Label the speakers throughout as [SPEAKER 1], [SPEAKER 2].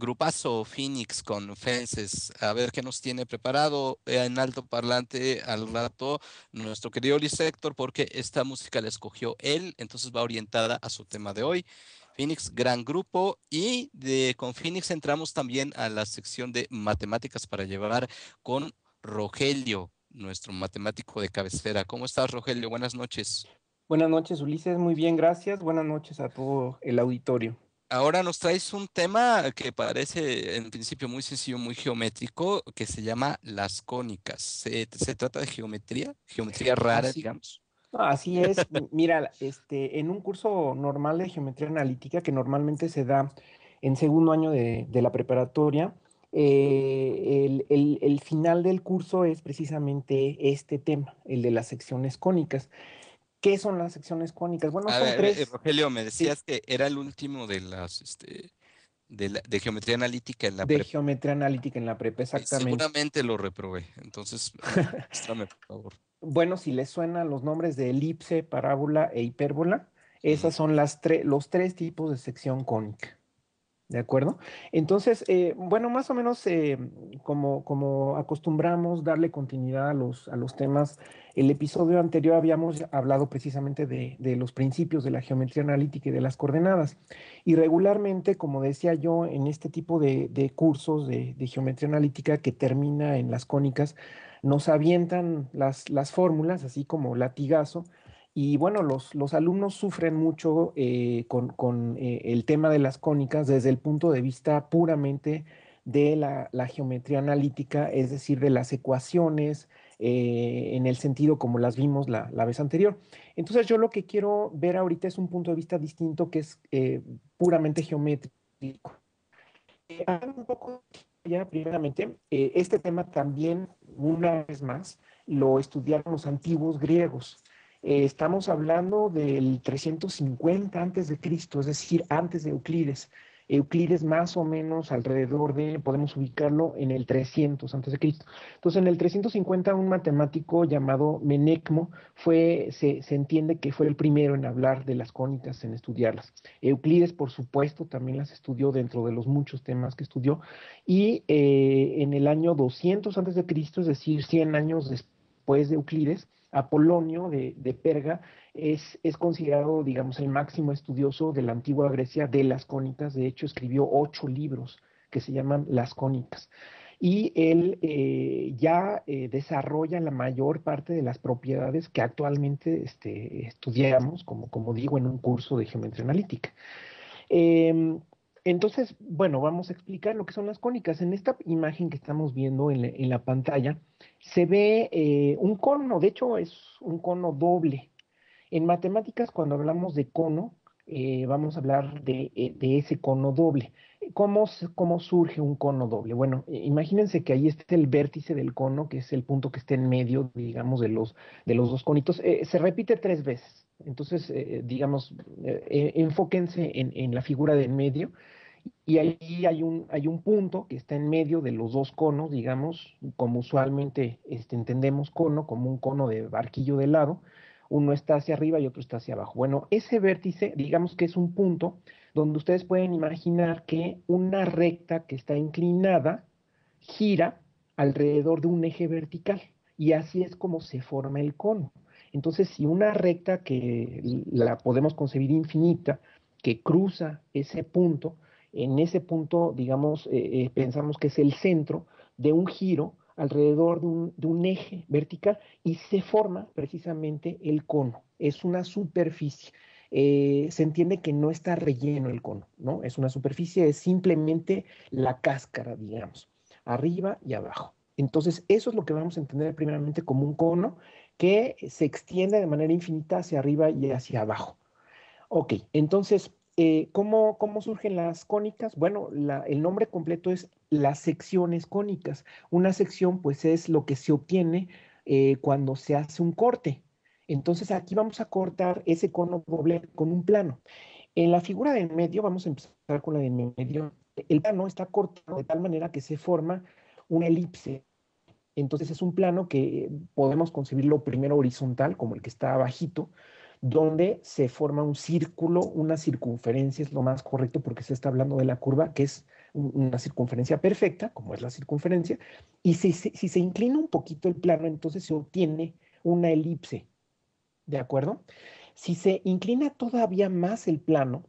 [SPEAKER 1] grupazo Phoenix con Fences. A ver qué nos tiene preparado en alto parlante al rato nuestro querido Liz Héctor, porque esta música la escogió él, entonces va orientada a su tema de hoy. Phoenix, gran grupo, y con Phoenix entramos también a la sección de matemáticas para llevar con Rogelio, nuestro matemático de cabecera. ¿Cómo estás, Rogelio? Buenas noches.
[SPEAKER 2] Buenas noches, Ulises. Muy bien, gracias. Buenas noches a todo el auditorio.
[SPEAKER 1] Ahora nos traes un tema que parece en principio muy sencillo, muy geométrico, que se llama las cónicas. Se trata de geometría, geometría rara,
[SPEAKER 2] Así,
[SPEAKER 1] digamos.
[SPEAKER 2] así es. Mira, en un curso normal de geometría analítica que normalmente se da en segundo año de la preparatoria, el final del curso es precisamente este tema, el de las secciones cónicas. ¿Qué son las secciones cónicas? Bueno,
[SPEAKER 1] A
[SPEAKER 2] son
[SPEAKER 1] ver,
[SPEAKER 2] tres.
[SPEAKER 1] Rogelio, me
[SPEAKER 2] Sí,
[SPEAKER 1] decías que era el último de de geometría analítica en la
[SPEAKER 2] de
[SPEAKER 1] prepa.
[SPEAKER 2] geometría analítica en la prepa,
[SPEAKER 1] Y
[SPEAKER 2] exactamente.
[SPEAKER 1] seguramente lo reprobé. Entonces, muéstrame, por favor.
[SPEAKER 2] Bueno, si les suenan los nombres de elipse, parábola e hipérbola,
[SPEAKER 1] Ujú.
[SPEAKER 2] esas son los tres tipos de sección cónica. ¿De acuerdo? Entonces, bueno, más o menos como acostumbramos darle continuidad a los temas, el episodio anterior habíamos hablado precisamente de los principios de la geometría analítica y de las coordenadas. Y regularmente, como decía yo, en este tipo de cursos de geometría analítica que termina en las cónicas, nos avientan las fórmulas, así como latigazo, y bueno, los alumnos sufren mucho con el tema de las cónicas desde el punto de vista puramente de la geometría analítica, es decir, de las ecuaciones, en el sentido como las vimos la vez anterior. Entonces yo lo que quiero ver ahorita es un punto de vista distinto que es puramente geométrico. Hablando un poco ya primeramente, este tema también, una vez más, lo estudiaron los antiguos griegos. Estamos hablando del 350 antes de Cristo, es decir, antes de Euclides. Euclides más o menos alrededor de, podemos ubicarlo en el 300 antes de Cristo. Entonces, en el 350 un matemático llamado Menecmo se entiende que fue el primero en hablar de las cónicas, en estudiarlas. Euclides, por supuesto, también las estudió dentro de los muchos temas que estudió. Y en el año 200 antes de Cristo, es decir, 100 años después de Euclides, Apolonio de Perga es considerado, digamos, el máximo estudioso de la antigua Grecia de las cónicas. De hecho, escribió 8 libros que se llaman Las Cónicas. Y él ya desarrolla la mayor parte de las propiedades que actualmente estudiamos, como digo, en un curso de geometría analítica. Eh, entonces, bueno, vamos a explicar lo que son las cónicas. En esta imagen que estamos viendo en la pantalla, se ve un cono, de hecho es un cono doble. En matemáticas, cuando hablamos de cono, vamos a hablar de ese cono doble. ¿Cómo surge un cono doble? Bueno, imagínense que ahí está el vértice del cono, que es el punto que está en medio, digamos, de los dos conitos. Se repite 3 veces. Entonces, digamos, enfóquense en la figura de en medio y ahí hay un punto que está en medio de los dos conos, digamos, como usualmente entendemos cono, como un cono de barquillo de helado. Uno está hacia arriba y otro está hacia abajo. Bueno, ese vértice, digamos que es un punto donde ustedes pueden imaginar que una recta que está inclinada gira alrededor de un eje vertical. Y así es como se forma el cono. Entonces, si una recta que la podemos concebir infinita, que cruza ese punto, en ese punto, digamos, pensamos que es el centro de un giro alrededor de un eje vertical y se forma precisamente el cono. Es una superficie. Se entiende que no está relleno el cono, ¿no? Es una superficie, es simplemente la cáscara, digamos, arriba y abajo. Entonces, eso es lo que vamos a entender primeramente como un cono que se extiende de manera infinita hacia arriba y hacia abajo. Ok, entonces, ¿cómo surgen las cónicas? Bueno, el nombre completo es las secciones cónicas. Una sección, pues, es lo que se obtiene cuando se hace un corte. Entonces, aquí vamos a cortar ese cono doble con un plano. En la figura de en medio, vamos a empezar con la de en medio. El plano está cortado de tal manera que se forma una elipse. Entonces es un plano que podemos concebirlo primero horizontal, como el que está abajito, donde se forma un círculo, una circunferencia es lo más correcto porque se está hablando de la curva, que es una circunferencia perfecta, como es la circunferencia, y si se inclina un poquito el plano, entonces se obtiene una elipse, ¿de acuerdo? Si se inclina todavía más el plano,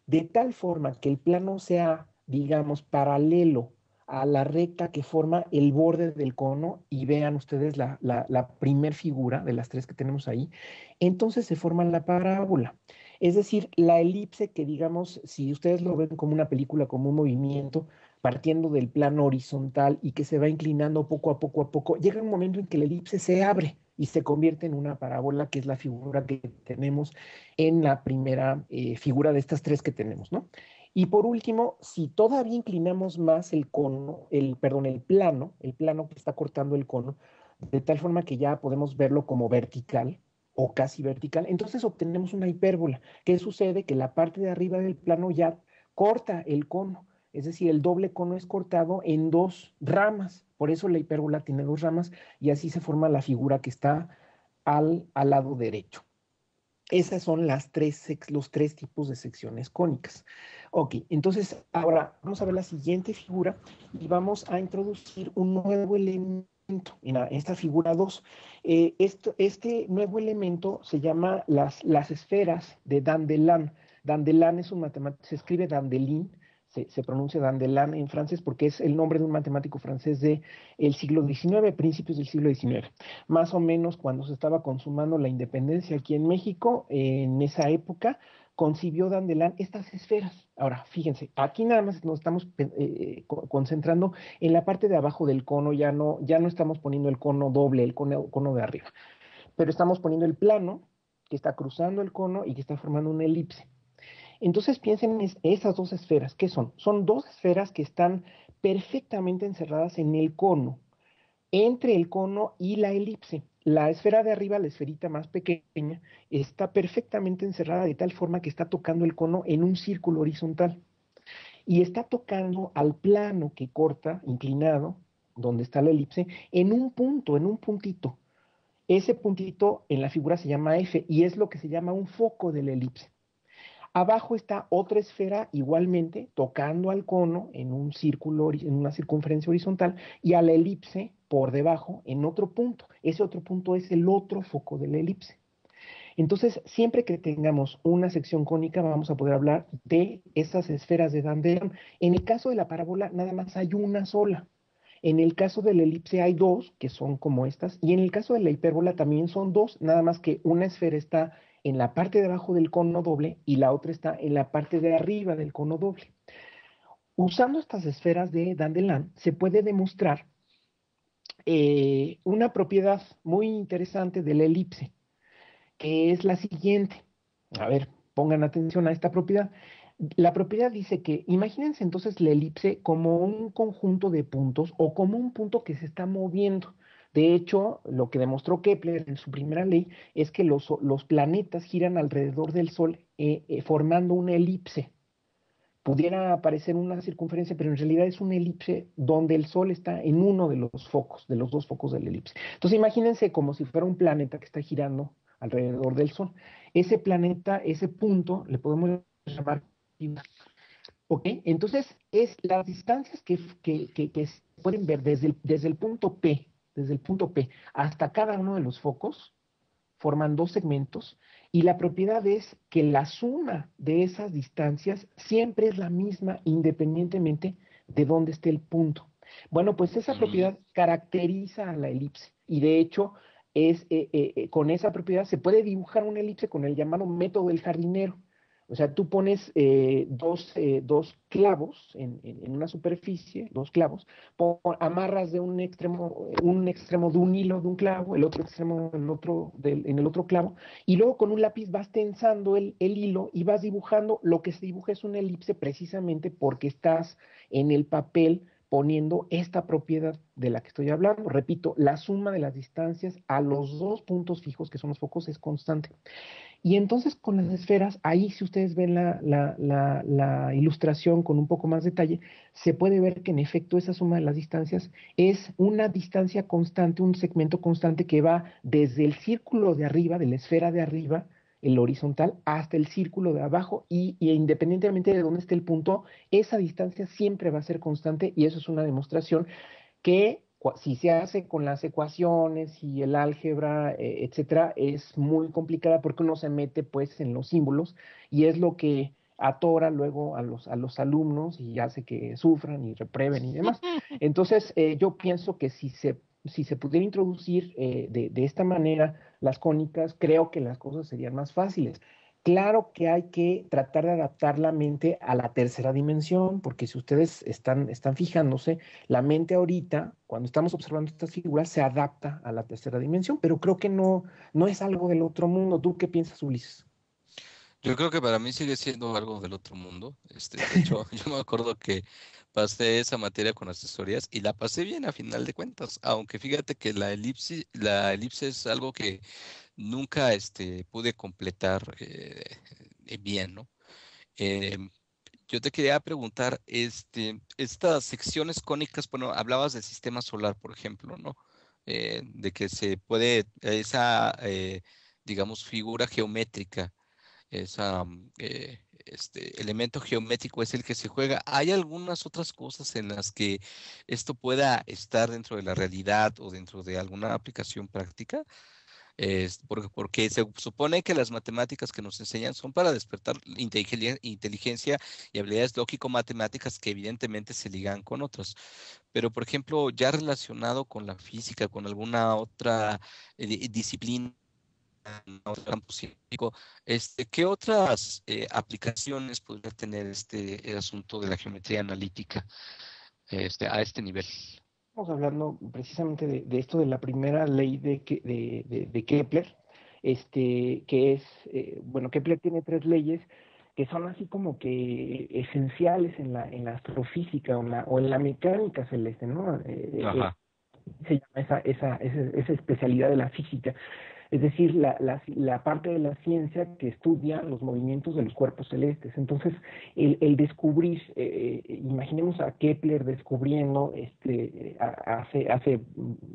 [SPEAKER 2] de tal forma que el plano sea, digamos, paralelo a la recta que forma el borde del cono, y vean ustedes la primer figura de las tres que tenemos ahí, entonces se forma la parábola. Es decir, la elipse que, digamos, si ustedes lo ven como una película, como un movimiento, partiendo del plano horizontal y que se va inclinando poco a poco, llega un momento en que la elipse se abre y se convierte en una parábola, que es la figura que tenemos en la primera figura de estas tres que tenemos, ¿no? Y por último, si todavía inclinamos más el cono, perdón, el plano que está cortando el cono, de tal forma que ya podemos verlo como vertical o casi vertical, entonces obtenemos una hipérbola. ¿Qué sucede? Que la parte de arriba del plano ya corta el cono, es decir, el doble cono es cortado en dos ramas, por eso la hipérbola tiene dos ramas, y así se forma la figura que está al lado derecho. Esas son los tres tipos de secciones cónicas. Ok, entonces ahora vamos a ver la siguiente figura y vamos a introducir un nuevo elemento en esta figura 2. Este nuevo elemento se llama las esferas de Dandelin. Dandelin es un matemático, se escribe Dandelin, se pronuncia Dandelin en francés porque es el nombre de un matemático francés del siglo XIX, principios del siglo XIX. Más o menos cuando se estaba consumando la independencia aquí en México, en esa época, concibió Dandelin estas esferas. Ahora, fíjense, aquí nada más nos estamos concentrando en la parte de abajo del cono, ya no estamos poniendo el cono doble, el cono de arriba, pero estamos poniendo el plano que está cruzando el cono y que está formando una elipse. Entonces piensen en esas dos esferas. ¿Qué son? Son dos esferas que están perfectamente encerradas en el cono, entre el cono y la elipse. La esfera de arriba, la esferita más pequeña, está perfectamente encerrada de tal forma que está tocando el cono en un círculo horizontal y está tocando al plano que corta, inclinado, donde está la elipse, en un punto, en un puntito. Ese puntito en la figura se llama F y es lo que se llama un foco de la elipse. Abajo está otra esfera igualmente tocando al cono en un círculo, en una circunferencia horizontal, y a la elipse por debajo en otro punto. Ese otro punto es el otro foco de la elipse. Entonces, siempre que tengamos una sección cónica, vamos a poder hablar de esas esferas de Dandelin. En el caso de la parábola, nada más hay una sola. En el caso de la elipse hay dos, que son como estas, y en el caso de la hipérbola también son dos, nada más que una esfera está en la parte de abajo del cono doble y la otra está en la parte de arriba del cono doble. Usando estas esferas de Dandelin, se puede demostrar una propiedad muy interesante de la elipse, que es la siguiente. A ver, pongan atención a esta propiedad. La propiedad dice que, imagínense entonces la elipse como un conjunto de puntos o como un punto que se está moviendo. De hecho, lo que demostró Kepler en su primera ley es que los planetas giran alrededor del Sol formando una elipse. Pudiera parecer una circunferencia, pero en realidad es una elipse donde el Sol está en uno de los focos, de los dos focos de la elipse. Entonces imagínense como si fuera un planeta que está girando alrededor del Sol. Ese planeta, ese punto, le podemos llamar. ¿Ok? Entonces, es las distancias que se pueden ver desde el punto P, desde el punto P hasta cada uno de los focos, forman dos segmentos, y la propiedad es que la suma de esas distancias siempre es la misma independientemente de dónde esté el punto. Bueno, pues esa propiedad caracteriza a la elipse y de hecho con esa propiedad se puede dibujar una elipse con el llamado método del jardinero. O sea, tú pones dos clavos en una superficie, dos clavos, amarras de un extremo de un hilo de un clavo, el otro extremo en el otro clavo, y luego con un lápiz vas tensando el hilo y vas dibujando. Lo que se dibuja es una elipse precisamente porque estás en el papel poniendo esta propiedad de la que estoy hablando. Repito, la suma de las distancias a los dos puntos fijos, que son los focos, es constante. Y entonces con las esferas, ahí si ustedes ven la ilustración con un poco más detalle, se puede ver que en efecto esa suma de las distancias es una distancia constante, un segmento constante que va desde el círculo de arriba, de la esfera de arriba, el horizontal hasta el círculo de abajo y independientemente de dónde esté el punto, esa distancia siempre va a ser constante y eso es una demostración que si se hace con las ecuaciones y el álgebra, etcétera, es muy complicada porque uno se mete pues en los símbolos y es lo que atora luego a los alumnos y hace que sufran y reprueben y demás. Entonces, yo pienso que si se pudiera introducir de esta manera las cónicas, creo que las cosas serían más fáciles. Claro que hay que tratar de adaptar la mente a la tercera dimensión, porque si ustedes están fijándose, la mente ahorita, cuando estamos observando estas figuras, se adapta a la tercera dimensión, pero creo que no es algo del otro mundo. ¿Tú qué piensas, Ulises?
[SPEAKER 1] Yo creo que para mí sigue siendo algo del otro mundo. De hecho, yo me acuerdo que pasé esa materia con asesorías y la pasé bien a final de cuentas, aunque fíjate que la elipse es algo que nunca pude completar bien, ¿no? Eh, yo te quería preguntar, estas secciones cónicas, bueno, hablabas del sistema solar, por ejemplo, ¿no? De que se puede, digamos, figura geométrica, elemento geométrico es el que se juega. ¿Hay algunas otras cosas en las que esto pueda estar dentro de la realidad o dentro de alguna aplicación práctica? Porque se supone que las matemáticas que nos enseñan son para despertar inteligencia y habilidades lógico-matemáticas que evidentemente se ligan con otras. Pero, por ejemplo, ya relacionado con la física, con alguna otra disciplina, otro campo científico, ¿qué otras aplicaciones podría tener el asunto de la geometría analítica a este nivel?
[SPEAKER 2] Estamos hablando precisamente de esto de la primera ley de Kepler, que es, bueno, Kepler tiene tres leyes que son así como que esenciales en la astrofísica o en la mecánica celeste, ¿no?
[SPEAKER 1] Ajá.
[SPEAKER 2] Se llama esa especialidad de la física. Es decir, la parte de la ciencia que estudia los movimientos de los cuerpos celestes. Entonces, el descubrir, imaginemos a Kepler descubriendo hace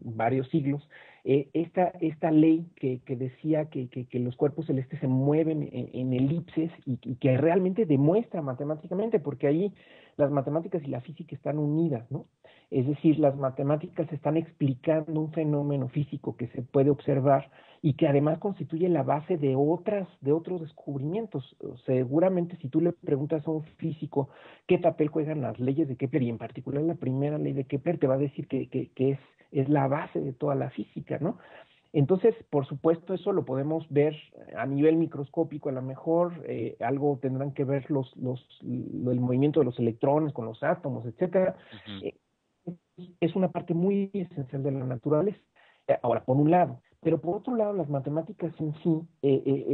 [SPEAKER 2] varios siglos esta ley que decía que los cuerpos celestes se mueven en elipses y que realmente demuestra matemáticamente, porque ahí las matemáticas y la física están unidas, ¿no? Es decir, las matemáticas están explicando un fenómeno físico que se puede observar y que además constituye la base de otros descubrimientos. Seguramente si tú le preguntas a un físico qué papel juegan las leyes de Kepler y en particular la primera ley de Kepler, te va a decir que es la base de toda la física, ¿no? Entonces, por supuesto, eso lo podemos ver a nivel microscópico, a lo mejor algo tendrán que ver el movimiento de los electrones con los átomos, etcétera.
[SPEAKER 1] Ujú.
[SPEAKER 2] Eh, es una parte muy esencial de la naturaleza. Ahora, por un lado, pero por otro lado, las matemáticas en sí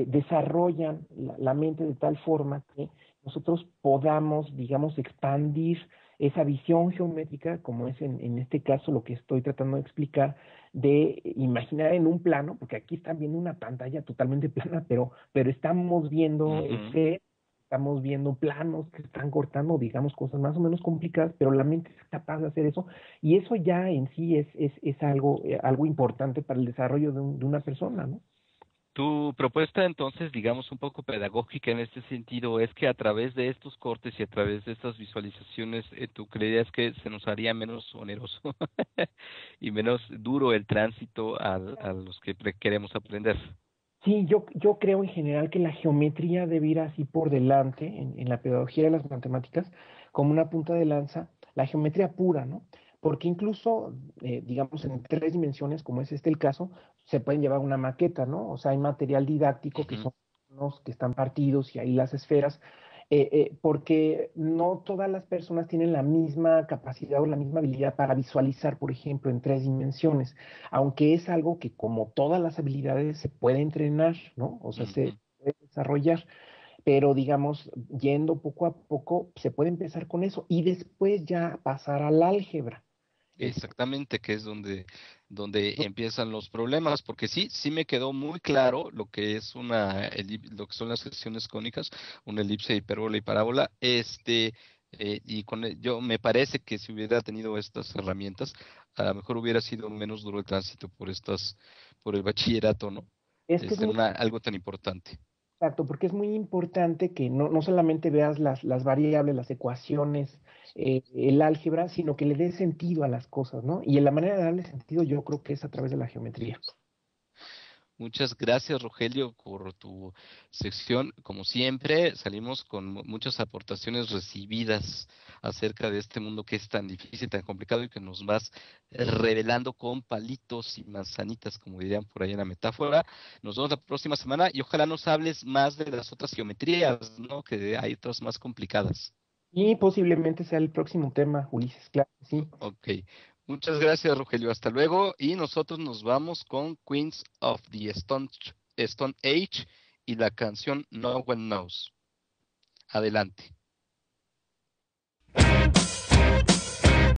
[SPEAKER 2] desarrollan la mente de tal forma que nosotros podamos, digamos, expandir esa visión geométrica, como es en este caso lo que estoy tratando de explicar, de imaginar en un plano, porque aquí están viendo una pantalla totalmente plana, pero estamos viendo
[SPEAKER 1] Ujú.
[SPEAKER 2] estamos viendo planos que están cortando, digamos, cosas más o menos complicadas, pero la mente es capaz de hacer eso, y eso ya en sí es algo importante para el desarrollo de una persona, ¿no?
[SPEAKER 1] Tu propuesta entonces, digamos, un poco pedagógica en este sentido, es que a través de estos cortes y a través de estas visualizaciones, tú creías que se nos haría menos oneroso y menos duro el tránsito a los que queremos aprender.
[SPEAKER 2] Sí, yo creo en general que la geometría debe ir así por delante en la pedagogía de las matemáticas, como una punta de lanza, la geometría pura, ¿no? Porque incluso, digamos, en tres dimensiones, como es este el caso, se pueden llevar una maqueta, ¿no? O sea, hay material didáctico que
[SPEAKER 1] Ujú.
[SPEAKER 2] son los que están partidos y ahí las esferas, porque no todas las personas tienen la misma capacidad o la misma habilidad para visualizar, por ejemplo, en tres dimensiones aunque es algo que como todas las habilidades se puede entrenar, ¿no? O sea, se
[SPEAKER 1] Ujú.
[SPEAKER 2] puede desarrollar, pero digamos, yendo poco a poco, se puede empezar con eso y después ya pasar al álgebra. Es,
[SPEAKER 1] Exactamente, que es donde empiezan los problemas, porque sí, sí me quedó muy claro lo que es lo que son las secciones cónicas, una elipse, hipérbola y parábola, y yo me parece que si hubiera tenido estas herramientas, a lo mejor hubiera sido menos duro el tránsito por el bachillerato, ¿no?
[SPEAKER 2] es que es muy
[SPEAKER 1] Algo tan importante.
[SPEAKER 2] Exacto, porque es muy importante que no solamente veas las variables, las ecuaciones, el álgebra, sino que le des sentido a las cosas, ¿no? Y la manera de darle sentido yo creo que es a través de la geometría.
[SPEAKER 1] Muchas gracias, Rogelio, por tu sección. Como siempre, salimos con muchas aportaciones recibidas acerca de este mundo que es tan difícil, tan complicado y que nos vas revelando con palitos y manzanitas, como dirían por ahí en la metáfora. Nos vemos la próxima semana y ojalá nos hables más de las otras geometrías, ¿no? Que hay otras más complicadas.
[SPEAKER 2] Y posiblemente sea el próximo tema, Ulises, claro que sí.
[SPEAKER 1] Ok. Muchas gracias, Rogelio. Hasta luego. Y nosotros nos vamos con Queens of the Stone Age y la canción No One Knows. Adelante.